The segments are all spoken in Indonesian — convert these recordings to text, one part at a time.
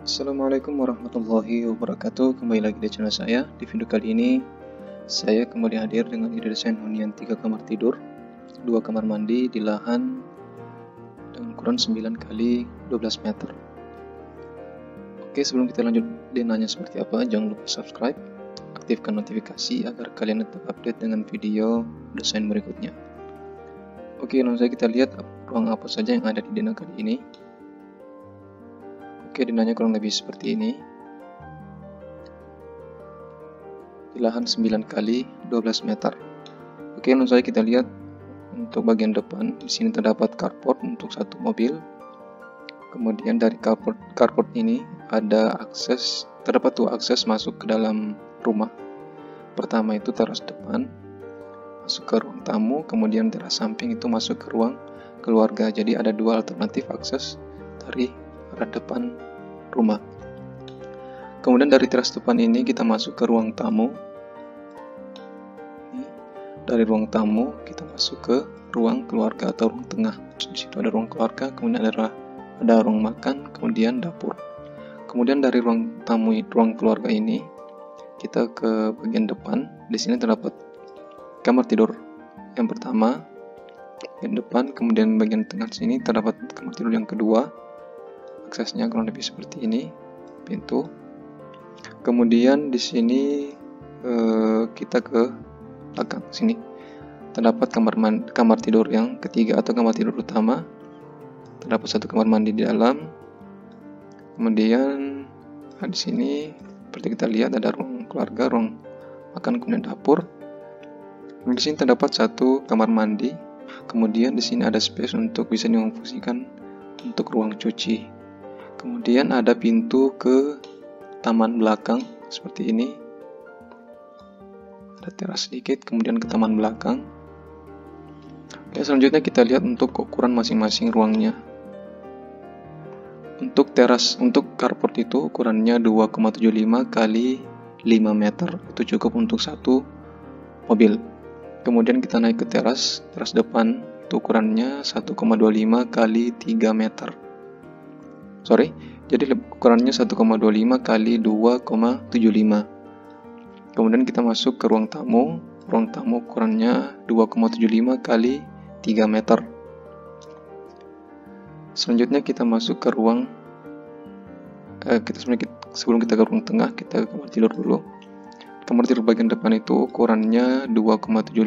Assalamualaikum warahmatullahi wabarakatuh. Kembali lagi di channel saya. Di video kali ini saya kembali hadir dengan ide desain hunian 3 kamar tidur, 2 kamar mandi di lahan dengan ukuran 9 kali 12 meter. Oke, sebelum kita lanjut denanya seperti apa, jangan lupa subscribe, aktifkan notifikasi agar kalian tetap update dengan video desain berikutnya. Oke, langsung saja kita lihat ruang apa saja yang ada di dena kali ini. Oke, denanya kurang lebih seperti ini. Di lahan 9 kali 12 meter. Oke, langsung saja kita lihat untuk bagian depan. Di sini terdapat carport untuk satu mobil. Kemudian dari carport ini terdapat dua akses masuk ke dalam rumah. Pertama itu teras depan, masuk ke ruang tamu, kemudian teras samping itu masuk ke ruang keluarga. Jadi ada dua alternatif akses dari arah depan rumah. Kemudian dari teras depan ini kita masuk ke ruang tamu. Dari ruang tamu kita masuk ke ruang keluarga atau ruang tengah. Di situ ada ruang keluarga, kemudian ada ruang makan, kemudian dapur. Kemudian dari ruang tamu, ruang keluarga ini kita ke bagian depan. Di sini terdapat kamar tidur yang pertama, bagian depan, kemudian bagian tengah sini terdapat kamar tidur yang kedua. Aksesnya kurang lebih seperti ini, pintu. Kemudian di sini kita ke belakang sini terdapat kamar tidur yang ketiga atau kamar tidur utama. Terdapat satu kamar mandi di dalam. Kemudian di sini seperti kita lihat ada ruang keluarga, ruang makan, kemudian dapur. Di sini terdapat satu kamar mandi. Kemudian di sini ada space untuk bisa difungsikan untuk ruang cuci. Kemudian ada pintu ke taman belakang seperti ini. Ada teras sedikit, kemudian ke taman belakang. Oke, selanjutnya kita lihat untuk ukuran masing-masing ruangnya. Untuk carport itu ukurannya 2,75 kali 5 meter. Itu cukup untuk satu mobil. Kemudian kita naik ke teras depan. Itu ukurannya 1,25 kali 3 meter. Jadi ukurannya 1,25 kali 2,75. Kemudian kita masuk ke ruang tamu. Ruang tamu ukurannya 2,75 kali 3 meter. Selanjutnya kita masuk ke ruang sebelum kita ke ruang tengah, kita ke kamar tidur dulu. Kamar tidur bagian depan itu ukurannya 2,75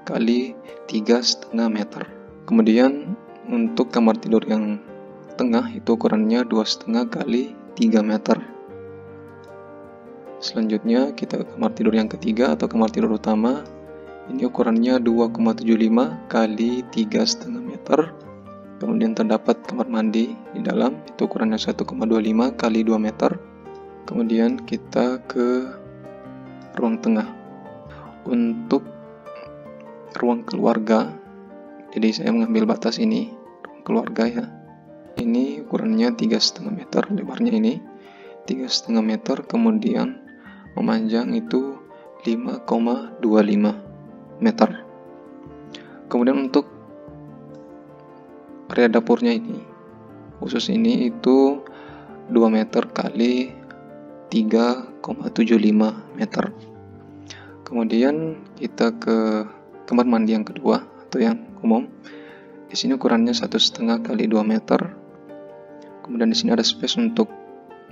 kali 3,5 meter. Kemudian untuk kamar tidur yang tengah itu ukurannya 2,5 kali 3 meter. Selanjutnya kita ke kamar tidur yang ketiga atau kamar tidur utama. Ini ukurannya 2,75 kali 3,5 meter. Kemudian terdapat kamar mandi di dalam, itu ukurannya 1,25 kali 2 meter. Kemudian kita ke ruang tengah. Untuk ruang keluarga, jadi saya mengambil batas ini, ruang keluarga ya. Ini ukurannya 3,5 meter, lebarnya ini 3,5 meter, kemudian memanjang itu 5,25 meter. Kemudian untuk area dapurnya ini, khusus ini itu 2 meter kali 3,75 meter. Kemudian kita ke kamar mandi yang kedua atau yang umum. Di sini ukurannya 1,5 kali 2 meter. Kemudian di sini ada space untuk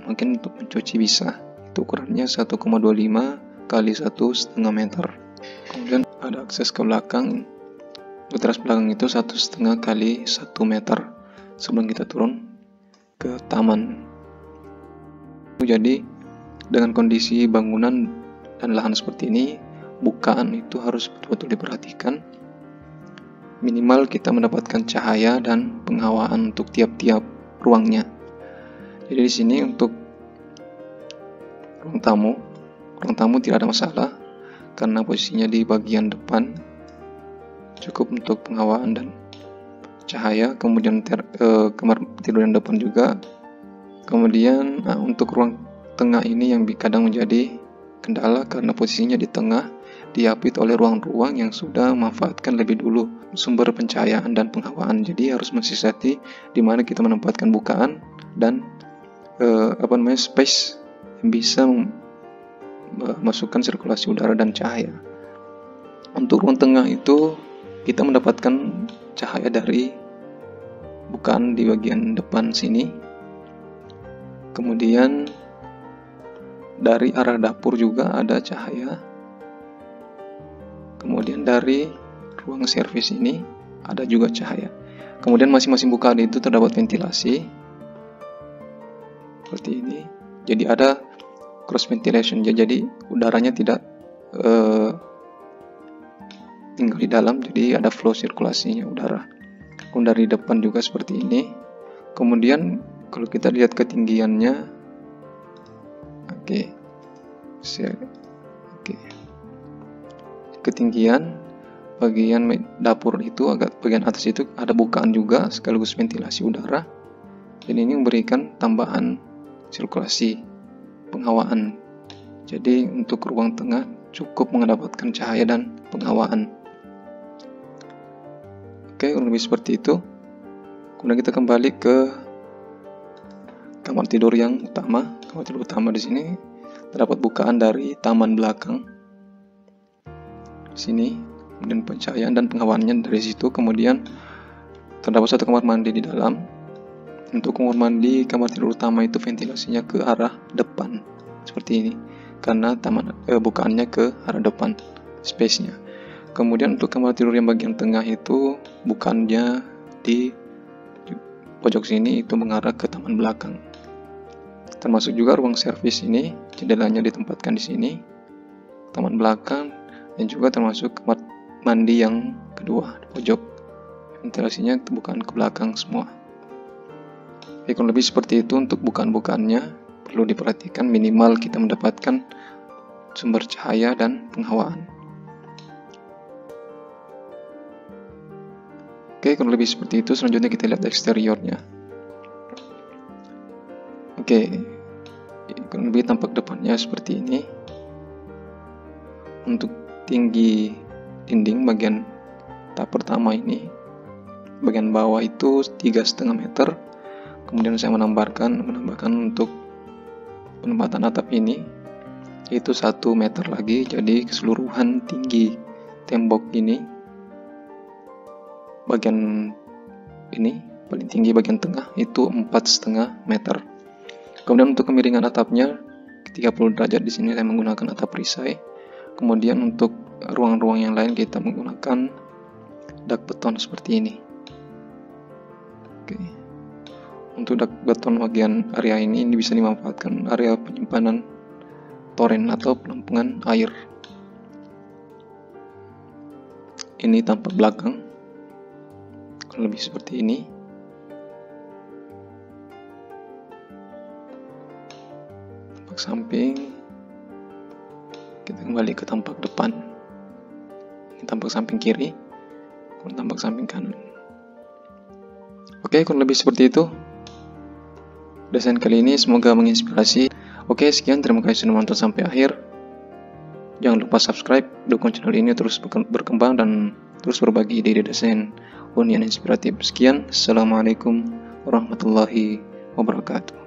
mencuci bisa. Itu ukurannya 1,25 kali 1,5 meter. Kemudian ada akses ke belakang. Ke teras belakang itu 1,5 kali 1 meter. Sebelum kita turun ke taman. Jadi dengan kondisi bangunan dan lahan seperti ini, bukaan itu harus betul-betul diperhatikan. Minimal kita mendapatkan cahaya dan penghawaan untuk tiap-tiap ruangnya. Jadi di sini untuk ruang tamu tidak ada masalah karena posisinya di bagian depan, cukup untuk penghawaan dan cahaya. Kemudian kamar tidur yang depan juga. Kemudian untuk ruang tengah ini yang kadang menjadi kendala karena posisinya di tengah, diapit oleh ruang-ruang yang sudah memanfaatkan lebih dulu sumber pencahayaan dan penghawaan. Jadi harus mensiasati di mana kita menempatkan bukaan dan space yang bisa masukkan sirkulasi udara dan cahaya. Untuk ruang tengah itu kita mendapatkan cahaya dari bukaan di bagian depan sini. Kemudian dari arah dapur juga ada cahaya. Kemudian dari ruang servis ini ada juga cahaya. Kemudian masing-masing bukaan itu terdapat ventilasi seperti ini. Jadi ada cross ventilation, jadi udaranya tidak tinggal di dalam, jadi ada flow sirkulasinya udara. Kemudian dari depan juga seperti ini. Kemudian kalau kita lihat ketinggiannya, ketinggian bagian dapur itu agak bagian atas itu ada bukaan juga sekaligus ventilasi udara. Dan ini memberikan tambahan sirkulasi penghawaan. Jadi untuk ruang tengah cukup mendapatkan cahaya dan penghawaan. Oke, kurang lebih seperti itu. Kemudian kita kembali ke kamar tidur yang utama. Kamar tidur utama di sini terdapat bukaan dari taman belakang. Sini, kemudian pencahayaan dan penghawaannya dari situ. Kemudian terdapat satu kamar mandi di dalam. Untuk kamar mandi kamar tidur utama itu ventilasinya ke arah depan seperti ini, karena bukaannya ke arah depan space-nya. Kemudian untuk kamar tidur yang bagian tengah itu bukannya di pojok sini, itu mengarah ke taman belakang. Termasuk juga ruang servis ini, jendelanya ditempatkan di sini, taman belakang, dan juga termasuk kamar mandi yang kedua di pojok. Ventilasinya bukan ke belakang semua. Kurang lebih seperti itu untuk bukaan-bukaannya. Perlu diperhatikan minimal kita mendapatkan sumber cahaya dan penghawaan. Oke, kurang lebih seperti itu. Selanjutnya kita lihat eksteriornya. Oke, kurang lebih tampak depannya seperti ini. Untuk tinggi dinding bagian tahap pertama ini, bagian bawah itu 3,5 meter. Kemudian saya menambahkan untuk penempatan atap ini itu 1 meter lagi. Jadi keseluruhan tinggi tembok ini, bagian ini paling tinggi bagian tengah itu 4,5 meter. Kemudian untuk kemiringan atapnya 30 derajat. Di sini saya menggunakan atap perisai. Kemudian untuk ruang-ruang yang lain kita menggunakan dak beton seperti ini. Oke. Untuk dak beton bagian area ini bisa dimanfaatkan area penyimpanan toren atau penampungan air. Ini tampak belakang, lebih seperti ini. Tampak samping. Kita kembali ke tampak depan. Ini tampak samping kiri, kemudian tampak samping kanan. Oke, kurang lebih seperti itu desain kali ini, semoga menginspirasi. Oke, sekian, terima kasih sudah menonton sampai akhir. Jangan lupa subscribe, dukung channel ini terus berkembang dan terus berbagi ide desain hunian inspiratif. Sekian, assalamualaikum warahmatullahi wabarakatuh.